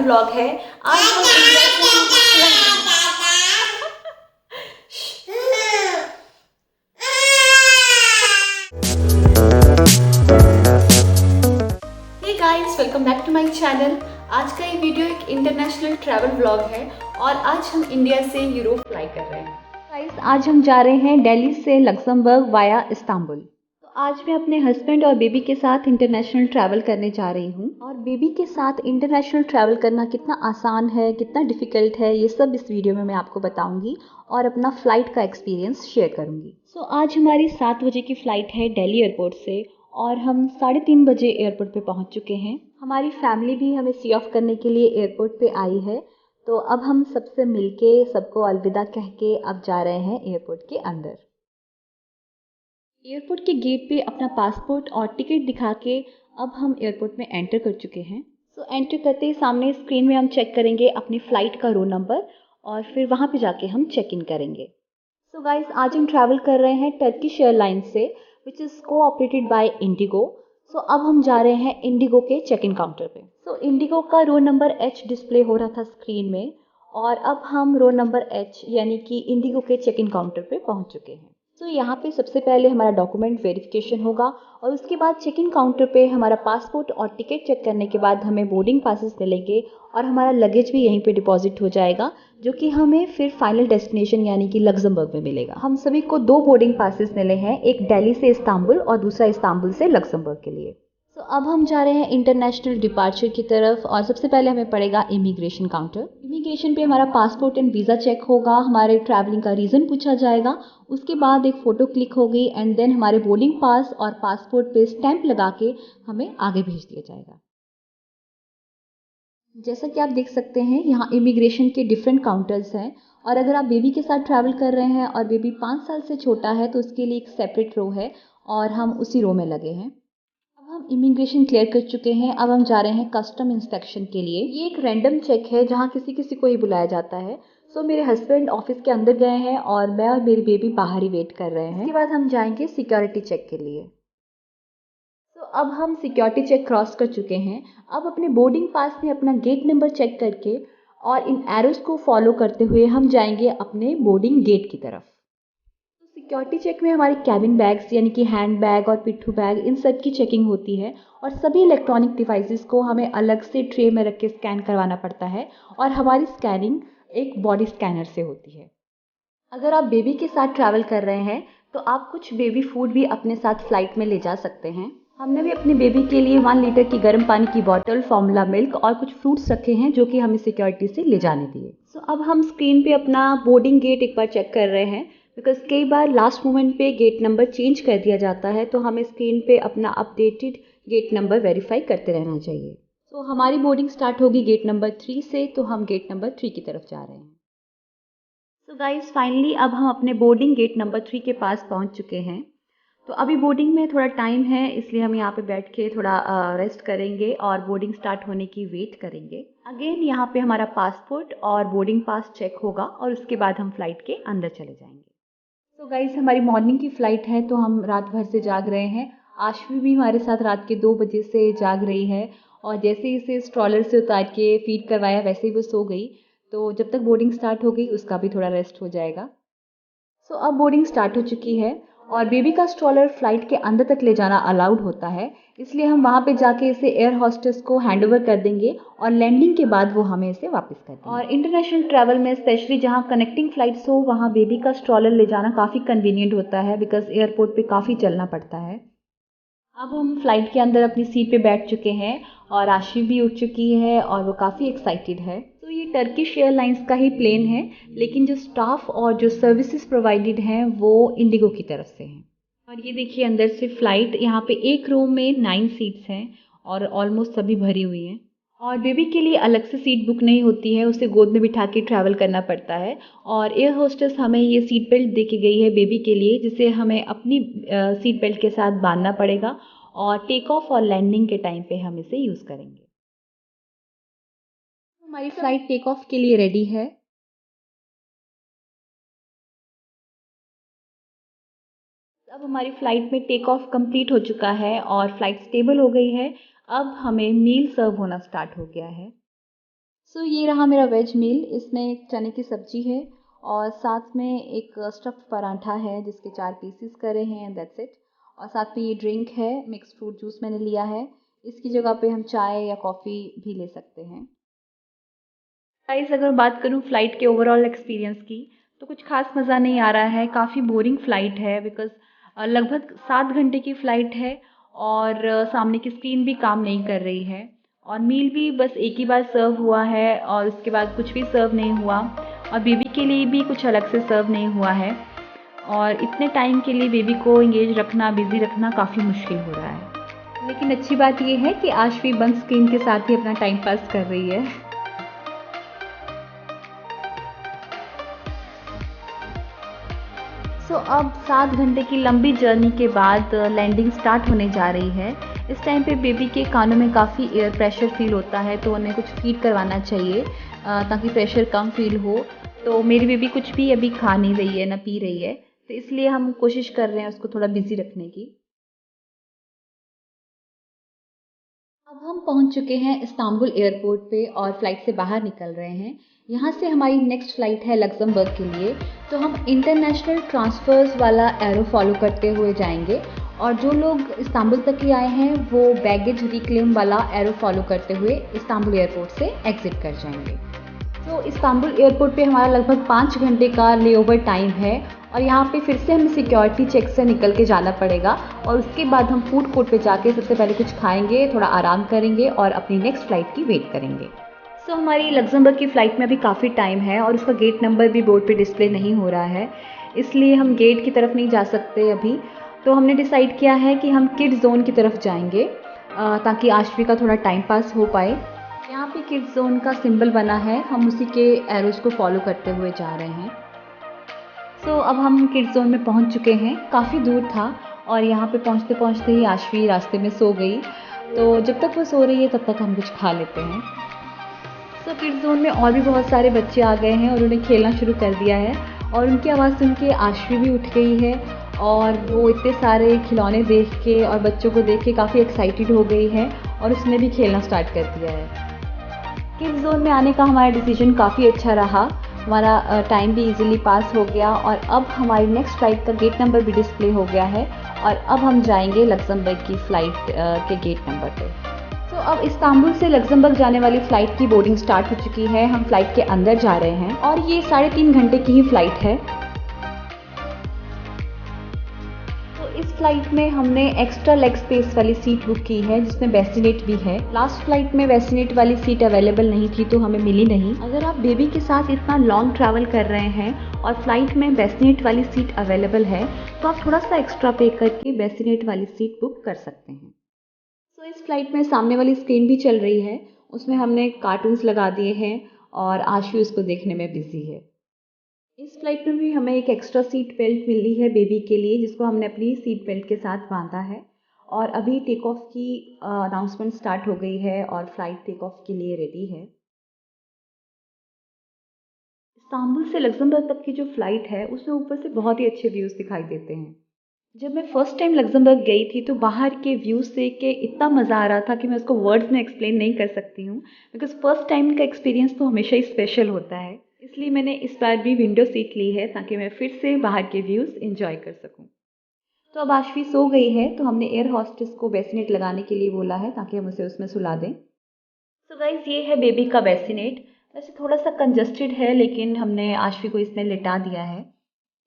Vlog है। आज हम इंडिया से hey guys, welcome back to my channel. आज का ये वीडियो एक इंटरनेशनल ट्रैवल व्लॉग है और आज हम इंडिया से यूरोप फ्लाई कर रहे हैं। गाइस, आज हम जा रहे हैं दिल्ली से लक्समबर्ग वाया इस्तांबुल। तो आज मैं अपने हस्बैंड और बेबी के साथ इंटरनेशनल ट्रैवल करने जा रही हूँ और बेबी के साथ इंटरनेशनल ट्रैवल करना कितना आसान है, कितना डिफ़िकल्ट है, ये सब इस वीडियो में मैं आपको बताऊंगी और अपना फ़्लाइट का एक्सपीरियंस शेयर करूंगी। आज हमारी 7 बजे की फ़्लाइट है दिल्ली एयरपोर्ट से और हम 3:30 बजे एयरपोर्ट पे पहुंच चुके हैं। हमारी फैमिली भी हमें सी ऑफ करने के लिए एयरपोर्ट पे आई है। तो अब हम सबसे मिलके सबको अलविदा कह के अब जा रहे हैं एयरपोर्ट के अंदर। एयरपोर्ट के गेट पे अपना पासपोर्ट और टिकट दिखा के अब हम एयरपोर्ट में एंटर कर चुके हैं। एंटर करते ही सामने स्क्रीन में हम चेक करेंगे अपनी फ़्लाइट का रो नंबर और फिर वहाँ पे जाके हम चेक इन करेंगे। गाइस, आज हम ट्रैवल कर रहे हैं टर्किश एयरलाइंस से which is cooperated by IndiGo. अब हम जा रहे हैं इंडिगो के चेक इन काउंटर पे। इंडिगो का रो नंबर एच डिस्प्ले हो रहा था स्क्रीन में और अब हम रो नंबर एच यानी कि इंडिगो के चेक इन काउंटर पे पहुंच चुके हैं। यहाँ पे सबसे पहले हमारा डॉक्यूमेंट वेरिफिकेशन होगा और उसके बाद चेक इन काउंटर पे हमारा पासपोर्ट और टिकट चेक करने के बाद हमें बोर्डिंग पासेस मिलेंगे और हमारा लगेज भी यहीं पे डिपॉजिट हो जाएगा, जो कि हमें फिर फाइनल डेस्टिनेशन यानी कि लक्समबर्ग में मिलेगा। हम सभी को 2 बोर्डिंग पासेस मिले हैं, एक दिल्ली से इस्तांबुल और दूसरा इस्तांबुल से लक्समबर्ग के लिए। अब हम जा रहे हैं इंटरनेशनल डिपार्चर की तरफ और सबसे पहले हमें पड़ेगा इमिग्रेशन काउंटर। इमिग्रेशन पे हमारा पासपोर्ट एंड वीज़ा चेक होगा, हमारे ट्रैवलिंग का रीज़न पूछा जाएगा, उसके बाद एक फ़ोटो क्लिक होगी एंड देन हमारे बोर्डिंग पास और पासपोर्ट पे स्टैंप लगा के हमें आगे भेज दिया जाएगा। जैसा कि आप देख सकते हैं यहाँ इमिग्रेशन के डिफरेंट काउंटर्स हैं और अगर आप बेबी के साथ ट्रैवल कर रहे हैं और बेबी 5 साल से छोटा है तो उसके लिए एक सेपरेट रो है और हम उसी रो में लगे हैं। अब हम इमिग्रेशन क्लियर कर चुके हैं। अब हम जा रहे हैं कस्टम इंस्पेक्शन के लिए। ये एक रैंडम चेक है जहाँ किसी किसी को ही बुलाया जाता है। मेरे हस्बैंड ऑफिस के अंदर गए हैं और मैं और मेरी बेबी बाहर ही वेट कर रहे हैं। इसके बाद हम जाएंगे सिक्योरिटी चेक के लिए। अब हम सिक्योरिटी चेक क्रॉस कर चुके हैं। अब अपने बोर्डिंग पास में अपना गेट नंबर चेक करके और इन एरोज को फॉलो करते हुए हम जाएंगे अपने बोर्डिंग गेट की तरफ। सिक्योरिटी चेक में हमारे कैबिन बैग्स यानी कि हैंड बैग और पिट्ठू बैग इन सब की चेकिंग होती है और सभी इलेक्ट्रॉनिक डिवाइसेस को हमें अलग से ट्रे में रख के स्कैन करवाना पड़ता है और हमारी स्कैनिंग एक बॉडी स्कैनर से होती है। अगर आप बेबी के साथ ट्रैवल कर रहे हैं तो आप कुछ बेबी फूड भी अपने साथ फ्लाइट में ले जा सकते हैं। हमने भी अपने बेबी के लिए 1 लीटर की गर्म पानी की बॉटल, फॉर्मूला मिल्क और कुछ फ्रूट्स रखे हैं जो कि हमें सिक्योरिटी से ले जाने दिए। अब हम स्क्रीन पे अपना बोर्डिंग गेट एक बार चेक कर रहे हैं बिकॉज कई बार लास्ट मोमेंट पे गेट नंबर चेंज कर दिया जाता है, तो हमें स्क्रीन पे अपना अपडेटेड गेट नंबर वेरीफाई करते रहना चाहिए। हमारी बोर्डिंग स्टार्ट होगी गेट नंबर 3 से, तो हम गेट नंबर 3 की तरफ जा रहे हैं। गाइस, फाइनली अब हम अपने बोर्डिंग गेट नंबर 3 के पास पहुंच चुके हैं। अभी बोर्डिंग में थोड़ा टाइम है इसलिए हम यहाँ पे बैठ के थोड़ा रेस्ट करेंगे और बोर्डिंग स्टार्ट होने की वेट करेंगे। अगेन यहाँ पे हमारा पासपोर्ट और बोर्डिंग पास चेक होगा और उसके बाद हम फ्लाइट के अंदर चले जाएंगे। गाइस, हमारी मॉर्निंग की फ़्लाइट है तो हम रात भर से जाग रहे हैं। आशवी भी हमारे साथ रात के 2 बजे से जाग रही है और जैसे ही इसे स्ट्रॉलर से उतार के फीड करवाया वैसे ही वो सो गई। तो जब तक बोर्डिंग स्टार्ट हो गई उसका भी थोड़ा रेस्ट हो जाएगा। अब बोर्डिंग स्टार्ट हो चुकी है और बेबी का स्ट्रॉलर फ्लाइट के अंदर तक ले जाना अलाउड होता है, इसलिए हम वहाँ पे जाके इसे एयर होस्टेस को हैंड ओवर कर देंगे और लैंडिंग के बाद वो हमें इसे वापस कर देंगे। और इंटरनेशनल ट्रैवल में स्पेशली जहाँ कनेक्टिंग फ़्लाइट्स हो वहाँ बेबी का स्ट्रॉलर ले जाना काफ़ी कन्वीनियंट होता है बिकॉज एयरपोर्ट पे काफ़ी चलना पड़ता है। अब हम फ्लाइट के अंदर अपनी सीट पे बैठ चुके हैं और आशी भी उठ चुकी है और वो काफ़ी एक्साइटेड है। ये टर्किश एयरलाइंस का ही प्लेन है लेकिन जो स्टाफ और जो सर्विसेज प्रोवाइडेड हैं वो इंडिगो की तरफ से हैं। और ये देखिए अंदर से फ़्लाइट, यहाँ पे एक रो में 9 सीट्स हैं और ऑलमोस्ट सभी भरी हुई हैं। और बेबी के लिए अलग से सीट बुक नहीं होती है, उसे गोद में बिठा के ट्रैवल करना पड़ता है। और एयर होस्टेस हमें ये सीट बेल्ट दे के गई है बेबी के लिए, जिसे हमें अपनी सीट बेल्ट के साथ बांधना पड़ेगा और टेक ऑफ और लैंडिंग के टाइम पे हम इसे यूज़ करेंगे। हमारी फ्लाइट टेक ऑफ के लिए रेडी है। अब हमारी फ़्लाइट में टेक ऑफ कंप्लीट हो चुका है और फ्लाइट स्टेबल हो गई है। अब हमें मील सर्व होना स्टार्ट हो गया है। ये रहा मेरा वेज मील। इसमें एक चने की सब्ज़ी है और साथ में एक स्टफ़्ड पराठा है जिसके 4 पीसेस करे हैं एंड दैट्स इट। और साथ में ये ड्रिंक है, मिक्स्ड फ्रूट जूस मैंने लिया है। इसकी जगह पे हम चाय या कॉफ़ी भी ले सकते हैं। गाइस, अगर मैं बात करूँ फ़्लाइट के ओवरऑल एक्सपीरियंस की, तो कुछ ख़ास मज़ा नहीं आ रहा है। काफ़ी बोरिंग फ़्लाइट है बिकॉज़ लगभग 7 घंटे की फ़्लाइट है और सामने की स्क्रीन भी काम नहीं कर रही है और मील भी बस एक ही बार सर्व हुआ है और उसके बाद कुछ भी सर्व नहीं हुआ और बेबी के लिए भी कुछ अलग से सर्व नहीं हुआ है और इतने टाइम के लिए बेबी को एंगेज रखना, बिज़ी रखना काफ़ी मुश्किल हो रहा है। लेकिन अच्छी बात ये है कि आशवी बंद स्क्रीन के साथ ही अपना टाइम पास कर रही है। अब 7 घंटे की लंबी जर्नी के बाद लैंडिंग स्टार्ट होने जा रही है। इस टाइम पे बेबी के कानों में काफ़ी एयर प्रेशर फ़ील होता है तो उन्हें कुछ फ़ीड करवाना चाहिए ताकि प्रेशर कम फ़ील हो। तो मेरी बेबी कुछ भी अभी खा नहीं रही है, ना पी रही है, तो इसलिए हम कोशिश कर रहे हैं उसको थोड़ा बिज़ी रखने की। अब हम पहुंच चुके हैं इस्तांबुल एयरपोर्ट पे और फ्लाइट से बाहर निकल रहे हैं। यहाँ से हमारी नेक्स्ट फ़्लाइट है लक्ज़मबर्ग के लिए, तो हम इंटरनेशनल ट्रांसफ़र्स वाला एरो फॉलो करते हुए जाएंगे और जो लोग इस्तांबुल तक ही आए हैं वो बैगेज रिक्लेम वाला एरो फॉलो करते हुए इस्तांबुल एयरपोर्ट से एग्ज़िट कर जाएंगे। तो इस्तांबुल एयरपोर्ट पे हमारा लगभग 5 घंटे का लेओवर टाइम है और यहाँ पे फिर से हमें सिक्योरिटी चेक से निकल के जाना पड़ेगा और उसके बाद हम फूड कोर्ट पे जाके सबसे पहले कुछ खाएंगे, थोड़ा आराम करेंगे और अपनी नेक्स्ट फ़्लाइट की वेट करेंगे। हमारी लक्ज़मबर्ग की फ़्लाइट में अभी काफ़ी टाइम है और उसका गेट नंबर भी बोर्ड पे डिस्प्ले नहीं हो रहा है, इसलिए हम गेट की तरफ नहीं जा सकते अभी। तो हमने डिसाइड किया है कि हम किड्स ज़ोन की तरफ जाएंगे ताकि आशवी का थोड़ा टाइम पास हो पाए। यहाँ पे किड्स ज़ोन का सिंबल बना है, हम उसी के एरोज़ को फॉलो करते हुए जा रहे हैं। अब हम किड्स ज़ोन में पहुँच चुके हैं, काफ़ी दूर था और यहाँ पे पहुँचते-पहुँचते ही आशवी रास्ते में सो गई। तो जब तक वो सो रही है तब तक हम कुछ खा लेते हैं। किड्स ज़ोन में और भी बहुत सारे बच्चे आ गए हैं और उन्होंने खेलना शुरू कर दिया है और उनकी आवाज़ सुन के आशवी भी उठ गई है और वो इतने सारे खिलौने देख के और बच्चों को देख के काफ़ी एक्साइटेड हो गई है और उसने भी खेलना स्टार्ट कर दिया है। किड्स ज़ोन में आने का हमारा डिसीजन काफ़ी अच्छा रहा, हमारा टाइम भी इजीली पास हो गया और अब हमारी नेक्स्ट फ़्लाइट का गेट नंबर भी डिस्प्ले हो गया है और अब हम जाएंगे लक्ज़मबर्ग की फ़्लाइट के गेट नंबर पे। अब इस्तांबुल से लक्ज़मबर्ग जाने वाली फ़्लाइट की बोर्डिंग स्टार्ट हो चुकी है, हम फ़्लाइट के अंदर जा रहे हैं और ये 3.5 घंटे की ही फ़्लाइट है। इस फ़्लाइट में हमने एक्स्ट्रा लेग स्पेस वाली सीट बुक की है जिसमें बेसिनेट भी है। लास्ट फ़्लाइट में बेसिनेट वाली सीट अवेलेबल नहीं थी तो हमें मिली नहीं। अगर आप बेबी के साथ इतना लॉन्ग ट्रैवल कर रहे हैं और फ़्लाइट में बेसिनेट वाली सीट अवेलेबल है तो आप थोड़ा सा एक्स्ट्रा पे करके बेसिनेट वाली सीट बुक कर सकते हैं। इस फ़्लाइट में सामने वाली स्क्रीन भी चल रही है, उसमें हमने कार्टून्स लगा दिए हैं और आशु उसको देखने में बिज़ी है। इस फ़्लाइट में भी हमें एक एक्स्ट्रा सीट बेल्ट मिली है बेबी के लिए जिसको हमने अपनी सीट बेल्ट के साथ बांधा है और अभी टेक ऑफ की अनाउंसमेंट स्टार्ट हो गई है और फ़्लाइट टेक ऑफ के लिए रेडी है। इस्तांबुल से लक्ज़मबर्ग तक की जो फ़्लाइट है उसमें ऊपर से बहुत ही अच्छे व्यूज़ दिखाई देते हैं। जब मैं फर्स्ट टाइम लक्ज़मबर्ग गई थी तो बाहर के व्यूज़ देख के इतना मज़ा आ रहा था कि मैं उसको वर्ड्स में एक्सप्लेन नहीं कर सकती हूँ बिकॉज़ फर्स्ट टाइम का एक्सपीरियंस तो हमेशा ही स्पेशल होता है। इसलिए मैंने इस बार भी विंडो सीट ली है ताकि मैं फिर से बाहर के व्यूज़ एंजॉय कर सकूँ। तो अब आशवी सो गई है तो हमने एयर होस्टेस को बेसिनेट लगाने के लिए बोला है ताकि हम उसे उसमें सुला दें। गाइस, ये है बेबी का बेसिनेट। वैसे थोड़ा सा कंजस्टेड है लेकिन हमने आशवी को इसमें लिटा दिया है।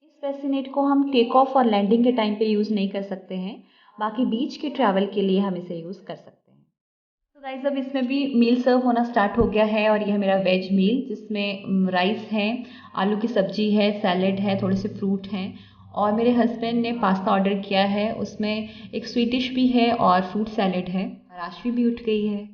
इस बेसिनेट को हम टेक ऑफ और लैंडिंग के टाइम पे यूज़ नहीं कर सकते हैं, बाकी बीच के ट्रैवल के लिए हम इसे यूज़ कर सकते हैं। तो गाइस, अब इसमें भी मील सर्व होना स्टार्ट हो गया है और ये है मेरा वेज मील जिसमें राइस है, आलू की सब्जी है, सैलेड है, थोड़े से फ्रूट हैं और मेरे हस्बैंड ने पास्ता ऑर्डर किया है, उसमें एक स्वीट डिश भी है और फ्रूट सैलेड है और आशवी भी उठ गई है।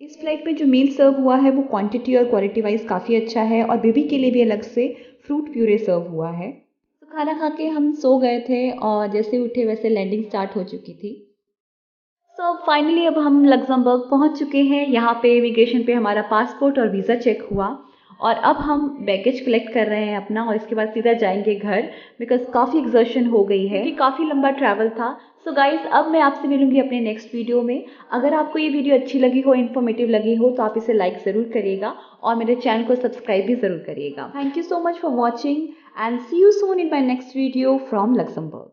इस फ्लाइट में जो मील सर्व हुआ है वो क्वांटिटी और क्वालिटी वाइज काफ़ी अच्छा है और बेबी के लिए भी अलग से फ्रूट प्यूरे सर्व हुआ है। तो खाना खा के हम सो गए थे और जैसे उठे वैसे लैंडिंग स्टार्ट हो चुकी थी। फाइनली अब हम लक्ज़मबर्ग पहुंच चुके हैं। यहाँ पे इमिग्रेशन पे हमारा पासपोर्ट और वीज़ा चेक हुआ और अब हम बैगेज कलेक्ट कर रहे हैं अपना और इसके बाद सीधा जाएंगे घर, बिकॉज काफ़ी एग्जर्शन हो गई है क्योंकि काफ़ी लंबा ट्रैवल था। सो गाइज, अब मैं आपसे मिलूंगी अपने नेक्स्ट वीडियो में। अगर आपको ये वीडियो अच्छी लगी हो, इन्फॉर्मेटिव लगी हो, तो आप इसे लाइक ज़रूर करिएगा और मेरे चैनल को सब्सक्राइब भी ज़रूर करिएगा। Thank you so much for watching and see you soon in my next video from Luxembourg.